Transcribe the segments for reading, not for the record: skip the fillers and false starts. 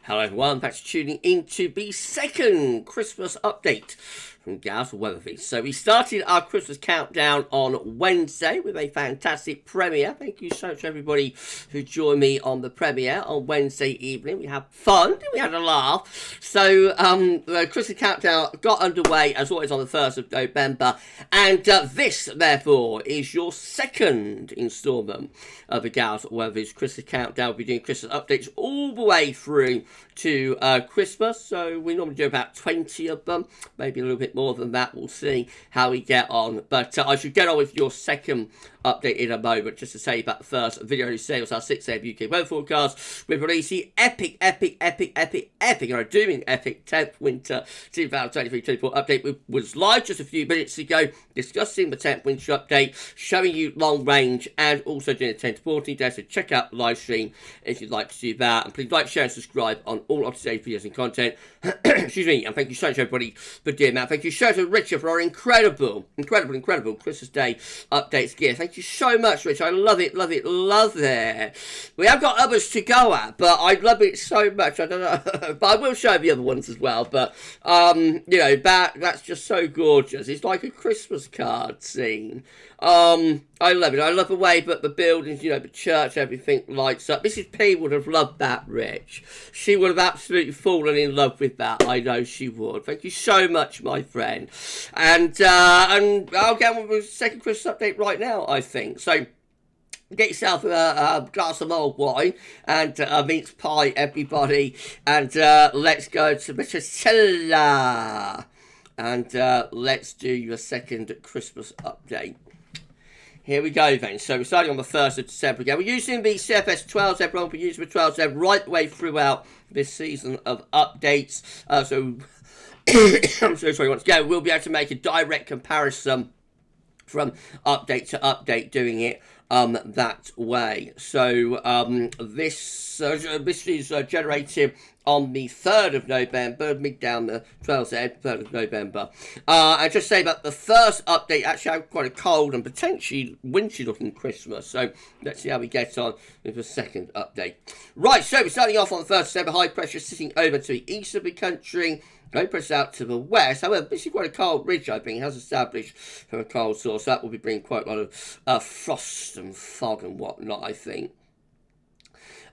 Hello everyone, thanks for tuning in to the second Christmas update from GWV. So we started our Christmas countdown on Wednesday with a fantastic premiere. Thank you so much to everybody who joined me on the premiere on Wednesday evening. We had fun, we had a laugh. So the Christmas countdown got underway as always on the 1st of November. And this, therefore, is your second instalment of the GWV's Christmas countdown. We'll be doing Christmas updates all the way through to Christmas. So we normally do about 20 of them, maybe a little bit more than that. We'll see how we get on, but I should get on with your second update in a moment. Just to say about the first video sales, our 6 AM UK weather forecast. We've released the epic or dooming epic 10th winter 2023-24 update. We was live just a few minutes ago discussing the 10th winter update, showing you long range and also doing a 10 to 14 days. So check out the live stream if you'd like to do that, and please like, share and subscribe on all of today's videos and content. Excuse me, and thank you so much everybody for doing that. Thank you so much to Richard for our incredible Christmas Day updates gear. Thank you so much, Rich. I love it. We have got others to go at, but I love it so much. I don't know, but I will show the other ones as well. But you know, that's just so gorgeous. It's like a Christmas card scene. I love it. I love the way that the buildings, you know, the church, everything lights up. Mrs. P would have loved that, Rich. She would have absolutely fallen in love with that. I know she would. Thank you so much, my friend. And I'll get on with the second Christmas update right now, I think. So get yourself a glass of mulled wine and a mince pie, everybody. And let's go to Mr. Stella. And let's do your second Christmas update. Here we go then. So we're starting on the 1st of December again. We're using the CFS 12Z, we're using the 12Z right the way throughout this season of updates. So I'm so sorry once again. We'll be able to make a direct comparison from update to update doing it that way. So this is generated on the 3rd of November, mid down the 12th, 3rd of November. I just say that the first update actually had quite a cold and potentially wintry looking Christmas. So let's see how we get on with the second update. Right, so we're starting off on the 1st of December. High pressure sitting over to the east of the country. Low pressure out to the west. However, this is quite a cold ridge, I think. It has established from a cold source. That will be bringing quite a lot of frost and fog and whatnot, I think.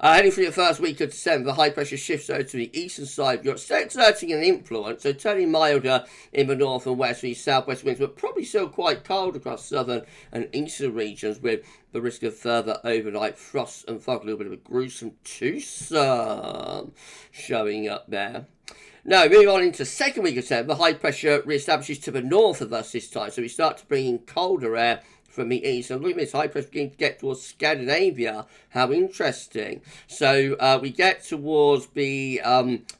Heading through the first week of December, the high pressure shifts over to the eastern side of Europe, still exerting an influence, so turning milder in the north and west, the southwest winds, but probably still quite cold across southern and eastern regions, with the risk of further overnight frost and fog. A little bit of a gruesome Tucson showing up there. Now, moving on into the second week of December, the high pressure reestablishes to the north of us this time, so we start to bring in colder air from the east. And look at this, high pressure beginning to get towards Scandinavia. How interesting. So we get towards the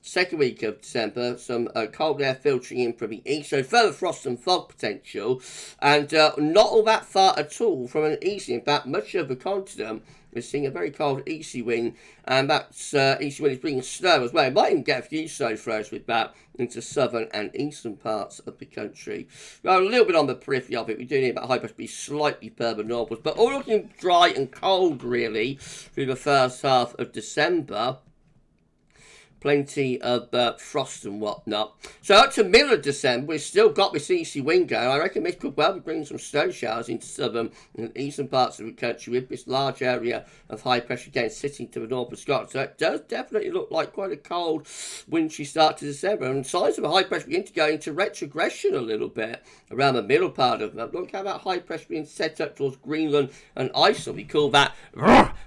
second week of December, some cold air filtering in from the east, so further frost and fog potential, and not all that far at all from an easy. In fact, much of the continent we're seeing a very cold easty wind, and that easty wind is bringing snow as well. It might even get a few snow throws with that into southern and eastern parts of the country. Well, a little bit on the periphery of it. We do need that high pressure to be slightly further northwards, but all looking dry and cold really through the first half of December. Plenty of frost and whatnot. So up to middle of December, we've still got this easy wind going. I reckon this could well be bringing some snow showers into southern and eastern parts of the country, with this large area of high pressure again sitting to the north of Scotland. So it does definitely look like quite a cold, wintry start to December. And signs of a high pressure begin to go into retrogression a little bit around the middle part of them. Look how that high pressure being set up towards Greenland and Iceland. We call that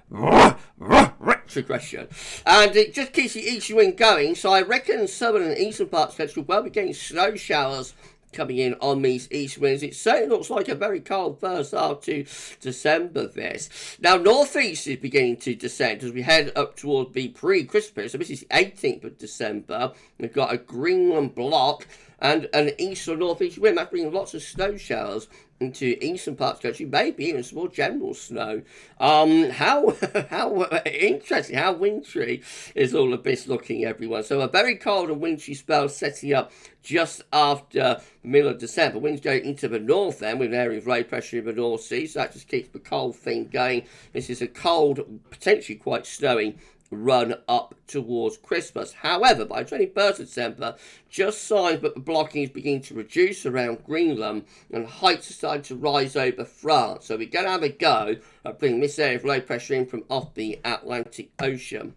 retrogression. And it just keeps the easy wind going, so I reckon southern and eastern parts of the country will well be getting snow showers coming in on these east winds. It certainly looks like a very cold first half to December this. Now northeast is beginning to descend as we head up towards the pre-Christmas period. So this is the 18th of December. We've got a Greenland block and an east or northeast wind. That's bringing lots of snow showers into eastern parts of the country, maybe even some more general snow. How interesting, how wintry is all of this looking, everyone. So a very cold and wintry spell setting up just after the middle of December. Winds going into the north then, with an area of low pressure in the North Sea, so that just keeps the cold thing going. This is a cold, potentially quite snowy run up towards Christmas. However, by 21st of December, just signs that the blocking is beginning to reduce around Greenland and heights are starting to rise over France. So we're going to have a go at bringing this area of low pressure in from off the Atlantic Ocean.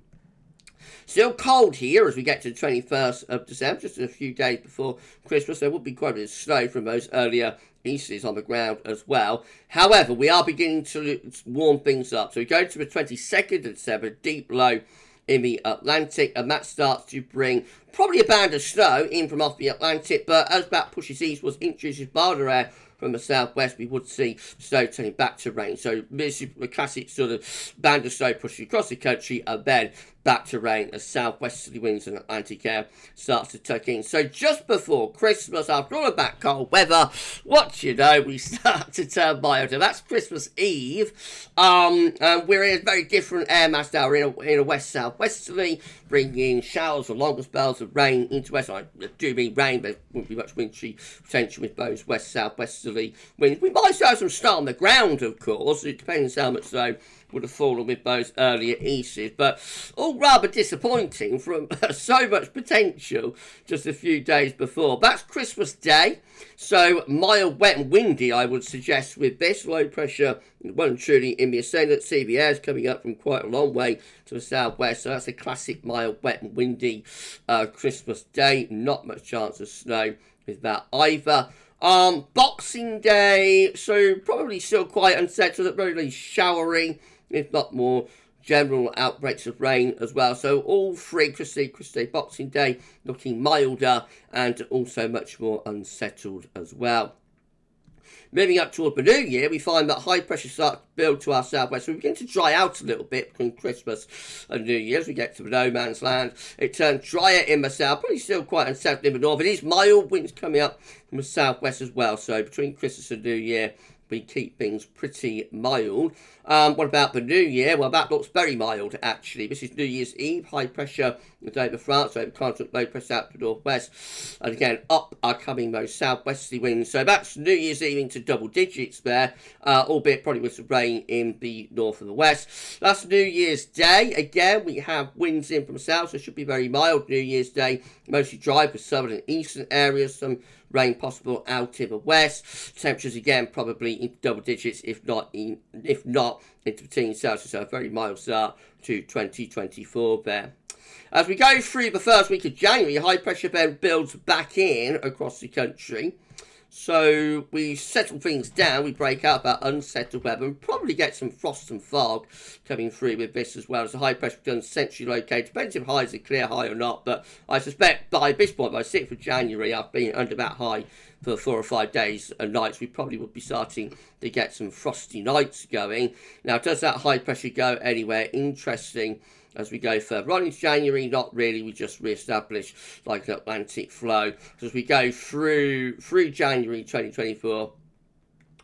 Still cold here as we get to the 21st of December, just a few days before Christmas. There will be quite a bit of snow from those earlier easterlies on the ground as well. However, we are beginning to warm things up. So we go to the 22nd of December, deep low in the Atlantic, and that starts to bring probably a band of snow in from off the Atlantic, but as that pushes eastwards, introduces milder air from the southwest, we would see snow turning back to rain. So this is the classic sort of band of snow pushing across the country and then back to rain as southwesterly winds and Atlantic air starts to tuck in. So just before Christmas, after all of that cold weather, what you know, we start to turn milder. That's Christmas Eve. And we're in a very different air mass now. We're in a west-southwesterly, bringing showers or longer spells of rain into west. I do mean rain, but there won't be much wintry potential with those west-southwesterly winds. We might still have some snow on the ground, of course. It depends how much snow would have fallen with those earlier eases, but all rather disappointing from so much potential just a few days before. That's Christmas Day, so mild, wet and windy, I would suggest with this. Low pressure, well and truly in the ascendant. See the air is coming up from quite a long way to the southwest, so that's a classic mild, wet and windy Christmas Day. Not much chance of snow with that either. Boxing Day, so probably still quite unsettled, really showery, if not more general outbreaks of rain as well. So all three, Christmas Day, Boxing Day, looking milder and also much more unsettled as well. Moving up toward the new year, we find that high pressure starts to build to our southwest. So we begin to dry out a little bit between Christmas and New Year. As we get to the no man's land, it turns drier in the south, probably still quite unsettled in the north. It is mild winds coming up from the southwest as well. So between Christmas and New Year, we keep things pretty mild. What about the New Year? Well, that looks very mild, actually. This is New Year's Eve. High pressure over France, over continent, low pressure out to the northwest. And again, up are coming those southwesterly winds. So that's New Year's Eve into double digits there, albeit probably with some rain in the north and the west. That's New Year's Day. Again, we have winds in from the south, so it should be very mild New Year's Day. Mostly dry for southern and eastern areas. Some rain possible out in the west. Temperatures again probably in double digits, if not into the teens Celsius. So a very mild start to 2024 there. As we go through the first week of January, high pressure then builds back in across the country. So we settle things down, we break out that unsettled weather and probably get some frost and fog coming through with this as well, as the high pressure becomes centrally located. Depends if highs are clear high or not, but I suspect by this point, by 6th of January, I've been under that high for 4 or 5 days and nights. We probably would be starting to get some frosty nights going. Now, does that high pressure go anywhere interesting as we go further on into January? Not really. We just re-establish like an Atlantic flow. So as we go through January 2024,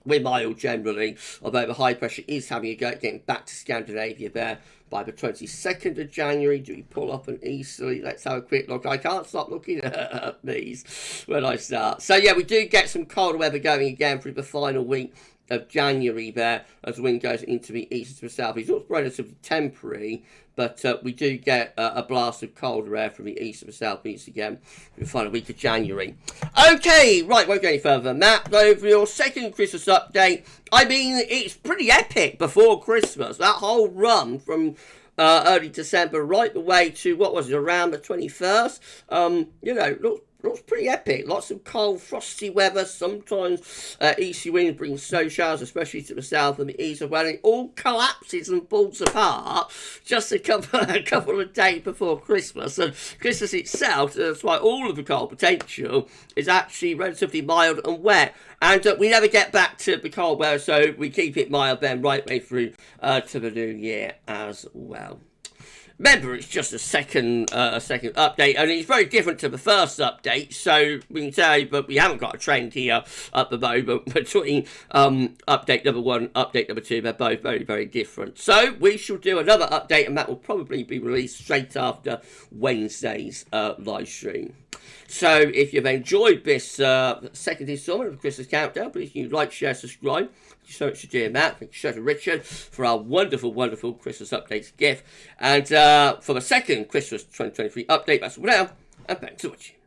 we're mild generally, although the high pressure is having a go at getting back to Scandinavia there by the 22nd of January. Do we pull up an easterly? Let's have a quick look. I can't stop looking at these when I start. So yeah, we do get some colder weather going again through the final week of January there as the wind goes into the east to the south. It's all relatively temporary, but we do get a blast of colder air from the east to the southeast again for the final week of January. Okay, right, won't go any further than that. Though for your second Christmas update, I mean, it's pretty epic before Christmas. That whole run from early December right the way to, what was it, around the 21st? You know, looks pretty epic. Lots of cold, frosty weather. Sometimes easy winds bring snow showers, especially to the south and the east of where it all collapses and falls apart just a couple of days before Christmas. And Christmas itself, that's why all of the cold potential is actually relatively mild and wet. And we never get back to the cold weather, so we keep it mild then right way through to the new year as well. Remember, it's just a second update, and it's very different to the first update, so we can say, but we haven't got a trend here at the moment between update number 1 and update number 2. They're both very, very different. So we shall do another update, and that will probably be released straight after Wednesday's live stream. So if you've enjoyed this second installment of Christmas Countdown, please you like, share, subscribe. you so much to dear Matt. Thank you so much to Richard for our wonderful, wonderful Christmas updates gift. And for the second Christmas 2023 update, that's all now. And thanks for watching.